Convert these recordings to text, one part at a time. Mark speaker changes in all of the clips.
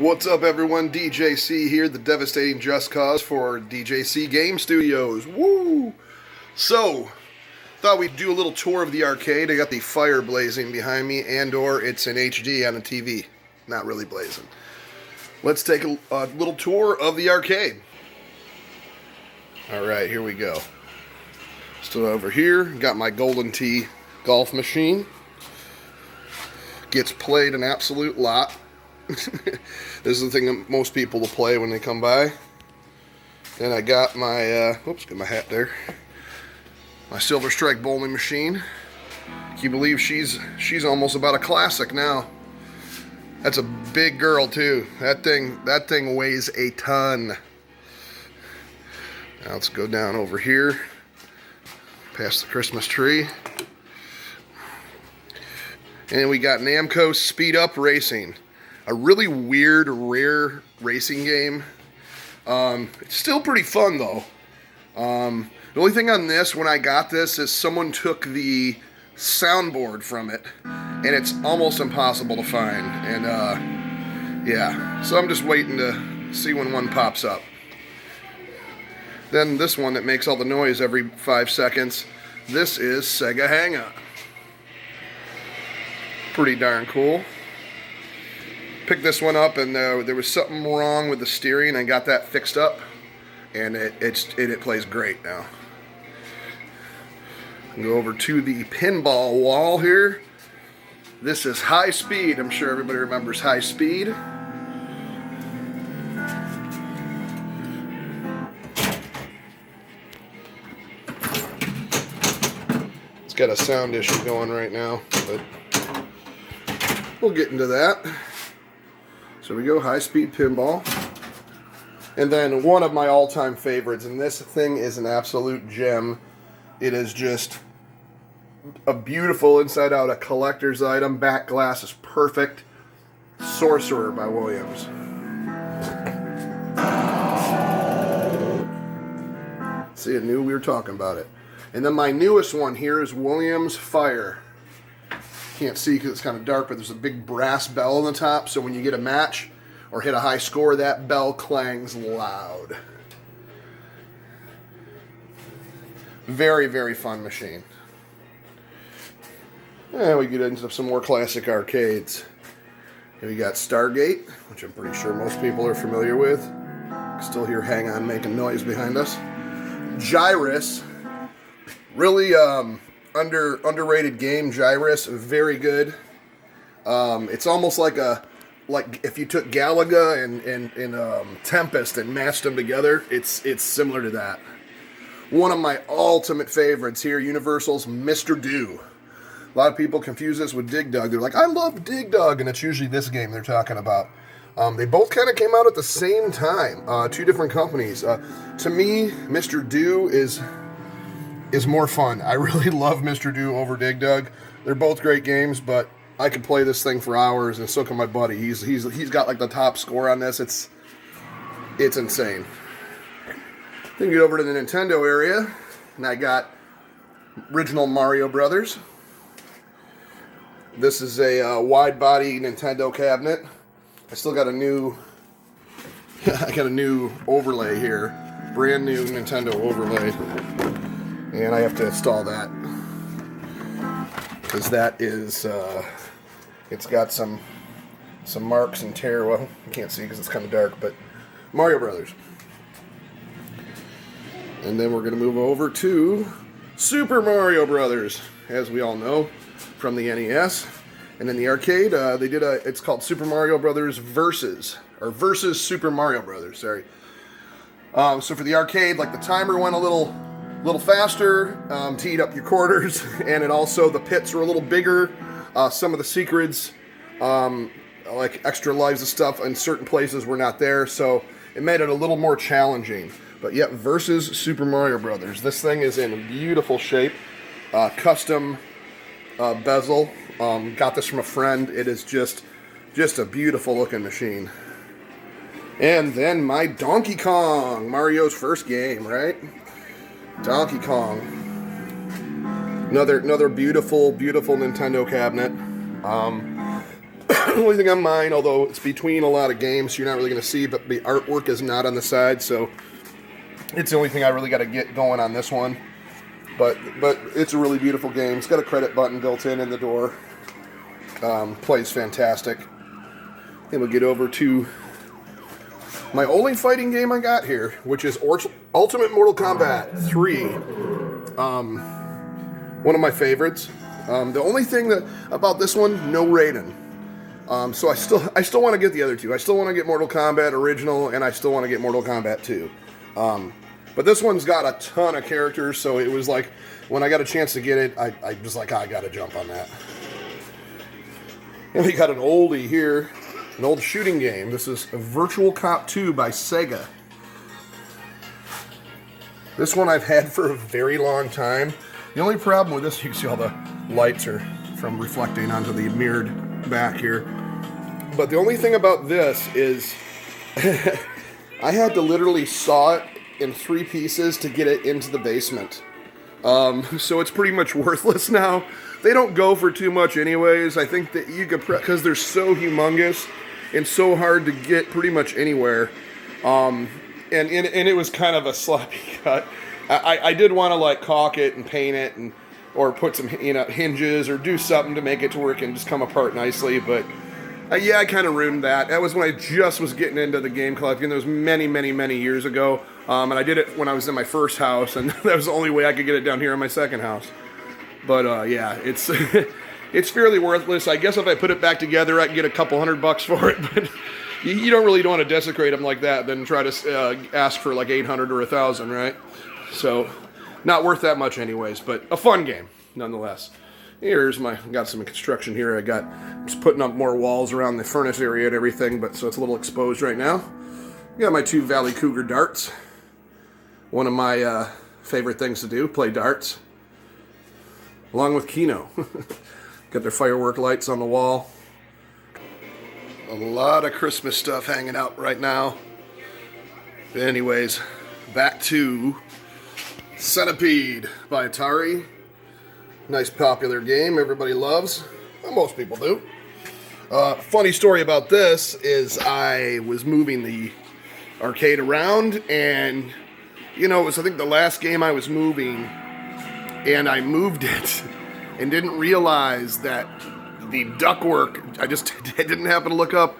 Speaker 1: What's up, everyone? DJC here, the devastating just cause for DJC Game Studios. Woo! So, thought we'd do a little tour of the arcade. I got the fire blazing behind me, and/or it's in HD on the TV. Not really blazing. Let's take a little tour of the arcade. All right, here we go. Still over here, got my Golden Tee golf machine. Gets played an absolute lot. This is the thing that most people will play when they come by. Then I got my, get my hat there. My Silver Strike bowling machine. Can you believe she's almost about a classic now? That's a big girl too. That thing weighs a ton. Now let's go down over here, past the Christmas tree. And we got Namco Speed Up Racing. A really weird, rare racing game. It's still pretty fun though. The only thing on this, when I got this, is someone took the soundboard from it, and it's almost impossible to find. And yeah, so I'm just waiting to see when one pops up. Then this one that makes all the noise every 5 seconds. This is Sega Hang-On. Pretty darn cool. Picked this one up, and there was something wrong with the steering. I got that fixed up, and it plays great now. Go over to the pinball wall here. This is High Speed. I'm sure everybody remembers High Speed. It's got a sound issue going right now, but we'll get into that. So we go High Speed Pinball. And then one of my all-time favorites, and this thing is an absolute gem. It is just a beautiful inside-out, a collector's item. Back glass is perfect. Sorcerer by Williams. See, I knew we were talking about it. And then my newest one here is Williams Fire. Can't see because it's kind of dark, but there's a big brass bell on the top, so when you get a match or hit a high score, that bell clangs loud. Very, very fun machine. And we get into some more classic arcades. Here we got Stargate, which I'm pretty sure most people are familiar with. Still hear Hang On making noise behind us. Gyrus, really underrated game. Gyrus, very good. It's almost like if you took Galaga and Tempest and mashed them together. It's similar to that. One of my ultimate favorites here, Universal's Mr. Do. A lot of people confuse this with Dig Dug. They're like, I love Dig Dug, and it's usually this game they're talking about. They both kind of came out at the same time. Two different companies. To me, Mr. Do is more fun. I really love Mr. Do over Dig Dug. They're both great games, but I could play this thing for hours, and so can my buddy. He's got like the top score on this. It's insane. Then get over to the Nintendo area, and I got original Mario Brothers. This is a wide body Nintendo cabinet. I still got a new overlay here, brand new Nintendo overlay. And I have to install that because that is, it's got some marks and tear. Well, you can't see because it's kind of dark, but Mario Brothers. And then we're going to move over to Super Mario Brothers, as we all know, from the NES. And in the arcade, they did it's called Super Mario Brothers Versus Super Mario Brothers, sorry. So for the arcade, like the timer went a little faster, teed up your quarters, and it also, the pits were a little bigger. Some of the secrets, like extra lives and stuff in certain places were not there, so it made it a little more challenging. But yet, versus Super Mario Brothers. This thing is in beautiful shape, custom bezel. Got this from a friend. It is just a beautiful looking machine. And then my Donkey Kong, Mario's first game, right? Donkey Kong. Another beautiful, beautiful Nintendo cabinet. The only thing on mine, although it's between a lot of games, you're not really going to see, but the artwork is not on the side, so it's the only thing I really got to get going on this one. But it's a really beautiful game. It's got a credit button built in the door. Plays fantastic. Then we'll get over to my only fighting game I got here, which is Ultimate Mortal Kombat 3. One of my favorites. The only thing about this one, no Raiden. So I still want to get the other two. I still want to get Mortal Kombat Original, and I still want to get Mortal Kombat 2. But this one's got a ton of characters, so it was like, when I got a chance to get it, I was like, I gotta jump on that. And we got an oldie here, an old shooting game. This is Virtual Cop 2 by Sega. This one I've had for a very long time. The only problem with this, you can see all the lights are from reflecting onto the mirrored back here. But the only thing about this is I had to literally saw it in 3 pieces to get it into the basement. So it's pretty much worthless now. They don't go for too much anyways. I think that you could, because they're so humongous and so hard to get pretty much anywhere. And it was kind of a sloppy cut. I did want to like caulk it and paint it or put some hinges or do something to make it to work and just come apart nicely, but yeah, I kind of ruined that. That was when I just was getting into the game collecting. That was many, many, many years ago. And I did it when I was in my first house, and that was the only way I could get it down here in my second house. But yeah, it's it's fairly worthless. I guess if I put it back together, I can get a couple $100 for it. But you don't really want to desecrate them like that, then try to ask for like 800 or 1,000, right? So not worth that much anyways, but a fun game nonetheless. Here's got some construction here. Just putting up more walls around the furnace area and everything, but so it's a little exposed right now. Got my 2 Valley Cougar darts. One of my favorite things to do, play darts. Along with Kino. Got their firework lights on the wall. A lot of Christmas stuff hanging out right now. But anyways, back to Centipede by Atari. Nice popular game everybody loves. Well, most people do. Funny story about this is I was moving the arcade around, and it was I think the last game I was moving, and I moved it and didn't realize that the ductwork, I didn't happen to look up,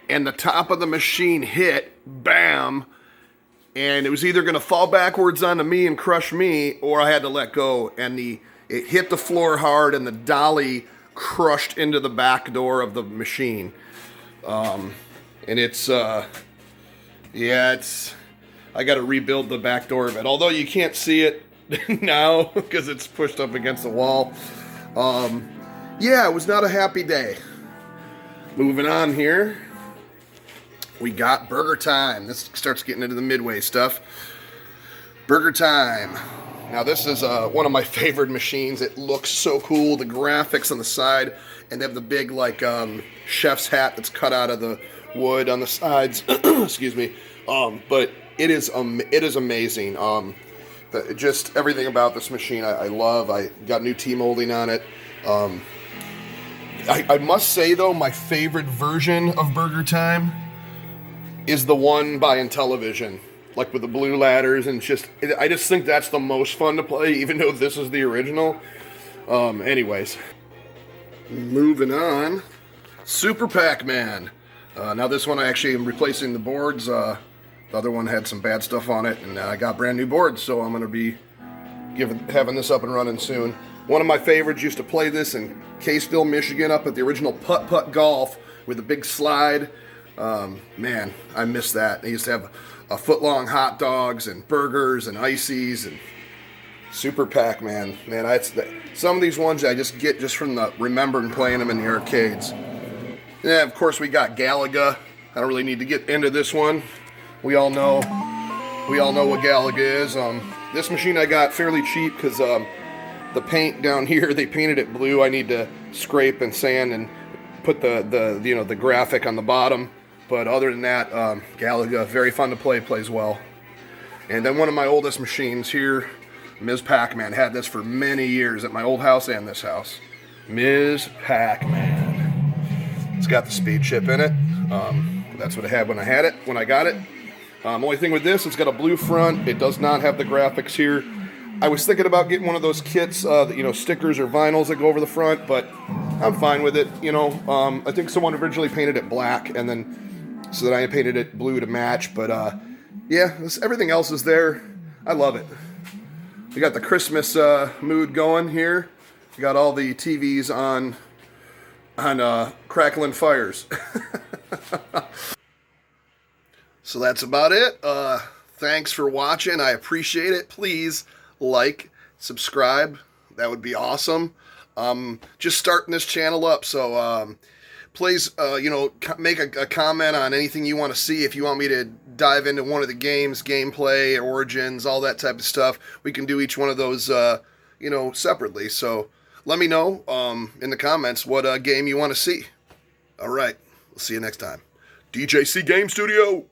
Speaker 1: and the top of the machine hit, bam, and it was either going to fall backwards onto me and crush me, or I had to let go, and it hit the floor hard, and the dolly crushed into the back door of the machine. And I got to rebuild the back door of it. Although you can't see it now because it's pushed up against the wall. Yeah, it was not a happy day. Moving on here, we got Burger Time. This starts getting into the Midway stuff. Burger Time. Now this is one of my favorite machines. It looks so cool. The graphics on the side, and they have the big chef's hat that's cut out of the wood on the sides. Excuse me. But it is amazing. Just everything about this machine I love. I got new T-molding on it. I must say though, my favorite version of Burger Time is the one by Intellivision. Like with the blue ladders, and I just think that's the most fun to play, even though this is the original. Anyways, moving on, Super Pac-Man. Now this one I actually am replacing the boards. The other one had some bad stuff on it, and I got brand new boards, so I'm going to be having this up and running soon. One of my favorites, used to play this in Caseville, Michigan, up at the original Putt Putt Golf with a big slide. Man, I miss that. They used to have a foot-long hot dogs and burgers and ices and Super Pac-Man. Man, some of these ones I just get just from remembering playing them in the arcades. Yeah, of course we got Galaga. I don't really need to get into this one. We all know what Galaga is. This machine I got fairly cheap because the paint down here, they painted it blue. I need to scrape and sand and put the graphic on the bottom. But other than that, Galaga, very fun to play, plays well. And then one of my oldest machines here, Ms. Pac-Man. Had this for many years at my old house and this house. Ms. Pac-Man. It's got the speed chip in it. That's what it had when I got it. Only thing with this, it's got a blue front. It does not have the graphics here. I was thinking about getting one of those kits, stickers or vinyls that go over the front, but I'm fine with it. I think someone originally painted it black, and then so then I painted it blue to match. But yeah, everything else is there. I love it. We got the Christmas mood going here. We got all the TVs on crackling fires. So that's about it. Thanks for watching. I appreciate it. Please like, subscribe. That would be awesome. Just starting this channel up, so please, make a comment on anything you want to see. If you want me to dive into one of the games, gameplay, origins, all that type of stuff, we can do each one of those, separately. So let me know in the comments what game you want to see. All right, we'll see you next time. DJC Game Studio.